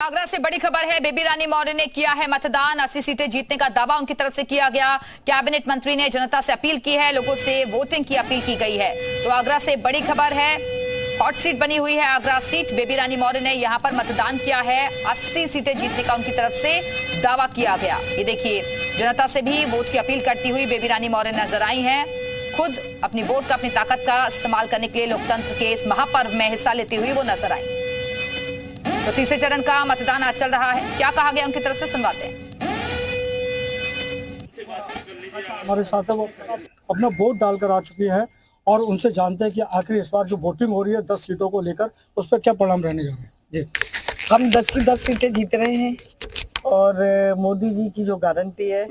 आगरा से बड़ी खबर है। बेबी रानी मौर्य ने किया है मतदान। 80 सीटें जीतने का दावा उनकी तरफ से किया गया। कैबिनेट मंत्री ने जनता से अपील की है, लोगों से वोटिंग की अपील की गई है। तो आगरा से बड़ी खबर है, हॉट सीट बनी हुई है आगरा सीट। बेबी रानी मौर्य ने यहां पर मतदान किया है। 80 सीटें जीतने का उनकी तरफ से दावा किया गया। ये देखिए, जनता से भी वोट की अपील करती हुई बेबी रानी मौर्य नजर आई हैं। खुद अपनी वोट का, अपनी ताकत का इस्तेमाल करने के लिए लोकतंत्र के इस महापर्व में हिस्सा लेती हुई वो नजर आई। तो तीसरे चरण का मतदान आज चल रहा है। क्या कहा गया उनकी तरफ से, सुनवाते हैं। हमारे साथ है, वो अपना वोट डालकर आ चुकी है और उनसे जानते हैं कि आखिर इस बार जो वोटिंग हो रही है 10 सीटों को लेकर, उस पर क्या परिणाम रहने जा रहे हैं। जी, हम 10 की 10 सीटें जीत रहे हैं और मोदी जी की जो गारंटी है,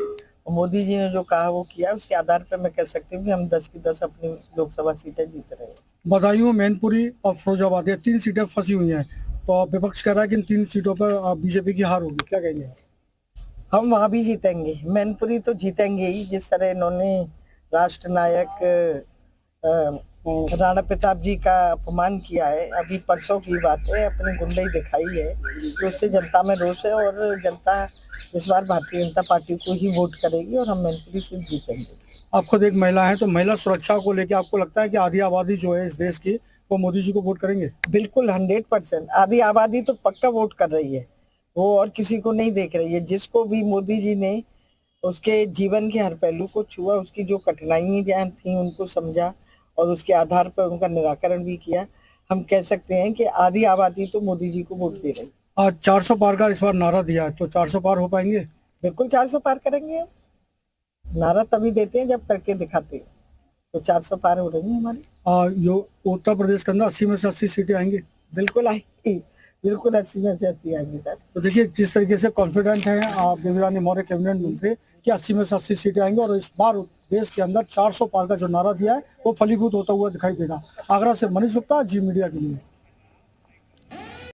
मोदी जी ने जो कहा वो किया, उसके आधार पर मैं कह सकती हूँ कि हम 10 की 10 अपनी लोकसभा सीटें जीत रहे हैं। बदायूं, मैनपुरी और फिरोजाबाद, ये 3 सीटें फंसी हुई हैं। तो विपक्ष कह रहा है कि इन 3 सीटों पर बीजेपी की हार होगी, क्या कहेंगे। हम वहां भी जीतेंगे, मैनपुरी तो जीतेंगे ही। जिस तरह इन्होंने राष्ट्र नायक राणा प्रताप जी का अपमान किया है, अभी परसों की बात है, अपनी गुंडई दिखाई है, तो उससे जनता में रोष है और जनता इस बार भारतीय जनता पार्टी को ही वोट करेगी और हम मैनपुरी से जीतेंगे। आप खुद एक महिला है, तो महिला सुरक्षा को लेकर आपको लगता है कि आधी आबादी जो है इस देश की, वो मोदी जी को वोट करेंगे। बिल्कुल 100% आधी आबादी तो पक्का वोट कर रही है, वो और किसी को नहीं देख रही है। जिसको भी मोदी जी ने उसके जीवन के हर पहलू को छुआ, उसकी जो कठिनाइयां थी उनको समझा और उसके आधार पर उनका निराकरण भी किया। हम कह सकते हैं कि आधी आबादी तो मोदी जी को वोट दे रही है। आज 400 पार का इस बार नारा दिया है, तो 400 पार हो पाएंगे। बिल्कुल 400 पार करेंगे हम। नारा तभी देते हैं जब करके दिखाते हैं, तो 400 पार हो रही है हमारी। उत्तर प्रदेश के अंदर 80 में से 80 सीटें आएंगी। बिल्कुल आएगी, बिल्कुल 80 में से 80 आएंगी सर। तो देखिए, जिस तरीके से कॉन्फिडेंट हैं आप बेबी रानी मौर्य कैबिनेट मंत्री कि 80 में से 80 सीटें आएंगी और इस बार देश के अंदर 400 पार का जो नारा दिया है वो फलीभूत होता हुआ दिखाई देगा। आगरा से मनीष गुप्ता, जी मीडिया के लिए।